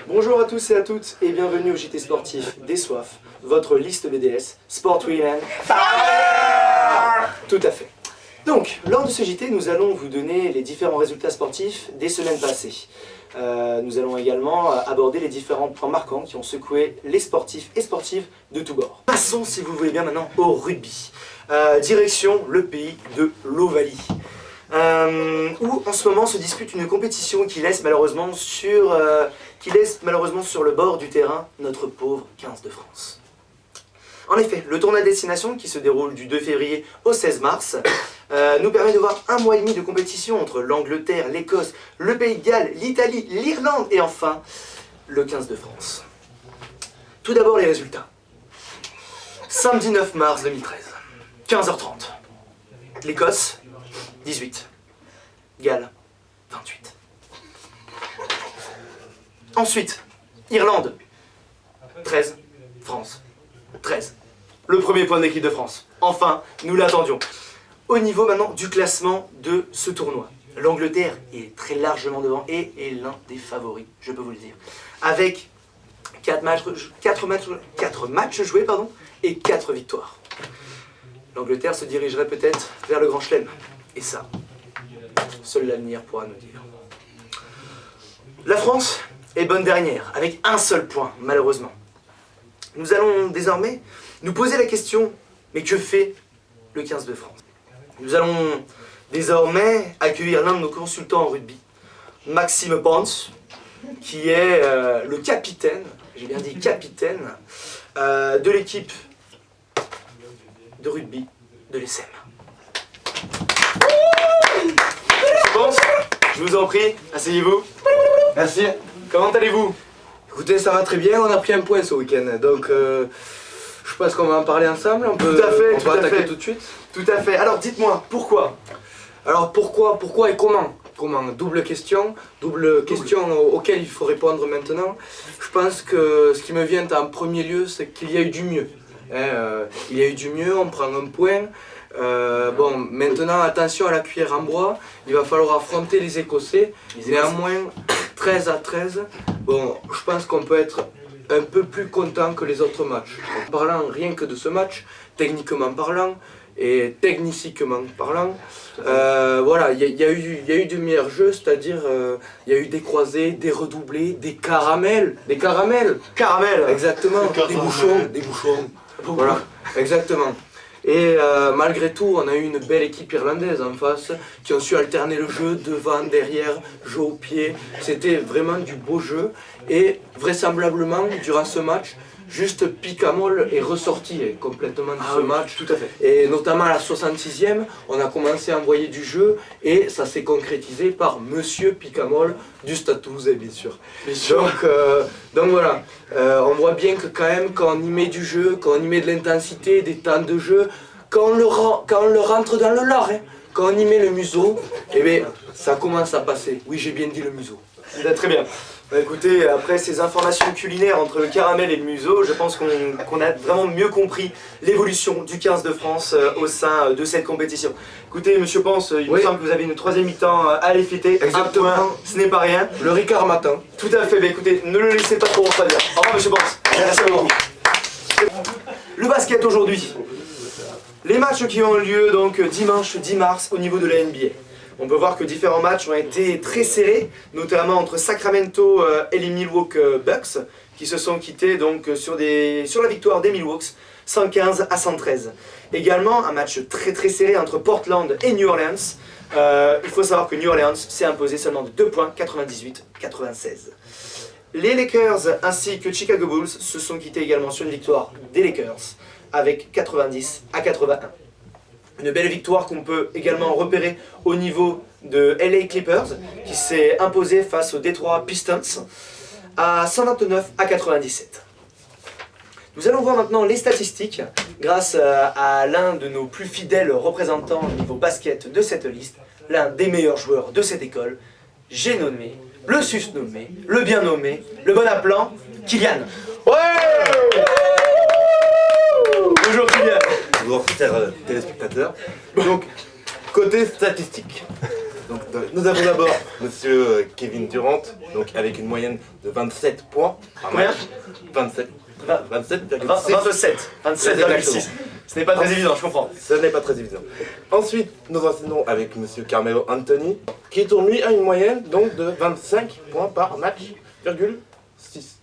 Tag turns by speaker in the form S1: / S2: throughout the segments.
S1: Bonjour à tous et à toutes et bienvenue au JT sportif des Soifs, votre liste BDS, Sport Women. Tout à fait. Donc, lors de ce JT, nous allons vous donner les différents résultats sportifs des semaines passées. Nous allons également aborder les différents points marquants qui ont secoué les sportifs et sportives de tous bords. Passons, si vous le voulez bien maintenant, au rugby. Direction le pays de l'Ovalie. Où en ce moment se dispute une compétition qui laisse malheureusement sur le bord du terrain notre pauvre 15 de France. En effet, le tournoi destination qui se déroule du 2 février au 16 mars nous permet de voir 1 mois et demi de compétition entre l'Angleterre, l'Écosse, le Pays de Galles, l'Italie, l'Irlande et enfin le 15 de France. Tout d'abord les résultats. Samedi 9 mars 2013, 15h30. L'Écosse, 18. Galles, 28. Ensuite, Irlande, 13. France, 13. Le premier point de l'équipe de France. Enfin, nous l'attendions. Au niveau maintenant du classement de ce tournoi, l'Angleterre est très largement devant et est l'un des favoris, je peux vous le dire. Avec 4 matchs joués et 4 victoires. L'Angleterre se dirigerait peut-être vers le Grand Chelem. Et ça, seul l'avenir pourra nous dire. La France est bonne dernière, avec un seul point, malheureusement. Nous allons désormais nous poser la question, mais que fait le 15 de France? Nous allons désormais accueillir l'un de nos consultants en rugby, Maxime Pons, qui est le capitaine, j'ai bien dit capitaine, de l'équipe de rugby de l'ESM. Je vous en prie, asseyez-vous.
S2: Merci.
S1: Comment allez-vous?
S2: Écoutez, ça va très bien, on a pris un point ce week-end, donc je pense qu'on va en parler ensemble, on peut attaquer tout de suite.
S1: Tout à fait, alors dites-moi, pourquoi?
S2: Alors pourquoi et comment? Double question auquel il faut répondre maintenant. Je pense que ce qui me vient en premier lieu, c'est qu'il y a eu du mieux. Il y a eu du mieux, on prend un point. Bon, maintenant attention à la cuillère en bois, il va falloir affronter les Écossais. Néanmoins, 13-13, bon, je pense qu'on peut être un peu plus content que les autres matchs. En parlant rien que de ce match, techniquement parlant et techniciquement parlant, voilà, il y a eu du meilleur jeu, c'est-à-dire il y a eu des croisés, des redoublés, des caramels.
S1: Caramel.
S2: Exactement, des bouchons. Voilà, exactement. Et malgré tout, on a eu une belle équipe irlandaise en face qui ont su alterner le jeu devant, derrière, jeu au pied. C'était vraiment du beau jeu et vraisemblablement, durant ce match, juste Picamol est ressorti complètement de ce match.
S1: Tout à fait.
S2: Et notamment à la 66e, on a commencé à envoyer du jeu et ça s'est concrétisé par Monsieur Picamol du Stade Toulousain, bien sûr. Donc voilà, on voit bien que quand même, quand on y met du jeu, quand on y met de l'intensité, des temps de jeu, quand on le rentre dans le lard, quand on y met le museau, eh bien, ça commence à passer. Oui, j'ai bien dit le museau.
S1: Très bien. Bah écoutez, après ces informations culinaires entre le caramel et le museau, je pense qu'on a vraiment mieux compris l'évolution du 15 de France au sein de cette compétition. Écoutez, monsieur Pence, il me semble que vous avez une 3e mi-temps à aller fêter.
S2: Exactement.
S1: Un point, ce n'est pas rien.
S2: Le Ricard matin.
S1: Tout à fait, bah écoutez, ne le laissez pas trop refroidir. Au revoir, monsieur Pence. Merci beaucoup. Le basket aujourd'hui. Les matchs qui ont lieu donc dimanche 10 mars au niveau de la NBA. On peut voir que différents matchs ont été très serrés, notamment entre Sacramento et les Milwaukee Bucks, qui se sont quittés donc sur la victoire des Milwaukees, 115-113. Également, un match très serré entre Portland et New Orleans. Il faut savoir que New Orleans s'est imposé seulement de 2 points, 98-96. Les Lakers ainsi que Chicago Bulls se sont quittés également sur une victoire des Lakers, avec 90-81. Une belle victoire qu'on peut également repérer au niveau de LA Clippers qui s'est imposé face aux Detroit Pistons à 129-97. Nous allons voir maintenant les statistiques grâce à l'un de nos plus fidèles représentants au niveau basket de cette liste, l'un des meilleurs joueurs de cette école, j'ai nommé, le susnommé, le bien nommé, le bon appelant, Kylian. Ouais! Bonjour Kylian.
S3: Bonjour chers téléspectateurs. Donc, côté statistique, Donc, nous avons d'abord monsieur Kevin Durant, donc avec une moyenne de 27 points par
S1: Combien
S3: match. 27. 27,6.
S1: 27. 27,6. Ce n'est pas très évident, je comprends.
S3: Ce n'est pas très évident. Ensuite, nous enchaînons avec monsieur Carmelo Anthony, qui tourne lui à une moyenne donc de 25 points par match, virgule 6.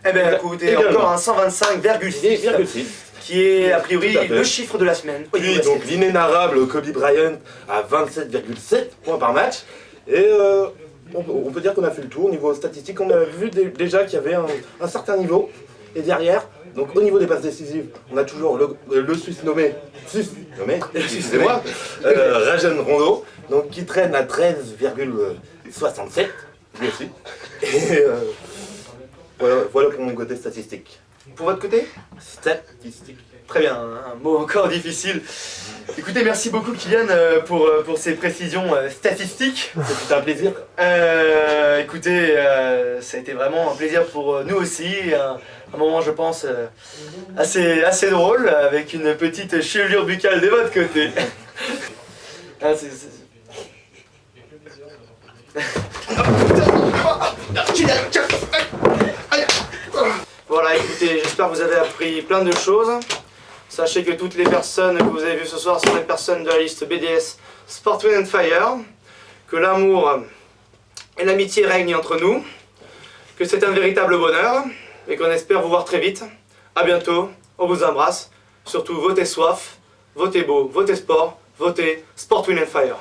S1: Eh bien, écoutez,
S3: Également.
S1: encore un 125,6 qui est a priori
S3: Tout à fait.
S1: le chiffre de la semaine. au niveau
S3: Puis
S1: basket.
S3: donc l'inénarrable Kobe Bryant à 27,7 points par match. Et on peut dire qu'on a fait le tour au niveau statistique. On a vu déjà qu'il y avait un certain niveau. Et derrière, donc au niveau des passes décisives, on a toujours le Suisse nommé, excusez-moi, Rajon Rondo, donc qui traîne à 13,67, lui aussi. Et voilà pour mon côté statistique.
S1: Pour votre côté?
S3: Statistique.
S1: Très bien, un mot encore difficile. Écoutez, merci beaucoup Kylian pour ces précisions statistiques.
S3: C'est un plaisir.
S1: Écoutez, ça a été vraiment un plaisir pour nous aussi. Un moment, je pense, assez drôle, avec une petite chevelure buccale de votre côté. Ah, Voilà, écoutez, j'espère que vous avez appris plein de choses. Sachez que toutes les personnes que vous avez vues ce soir sont des personnes de la liste BDS Sport Wind and Fire, que l'amour et l'amitié règnent entre nous, que c'est un véritable bonheur et qu'on espère vous voir très vite. A bientôt, on vous embrasse. Surtout, votez soif, votez beau, votez sport, votez Sport Wind and Fire.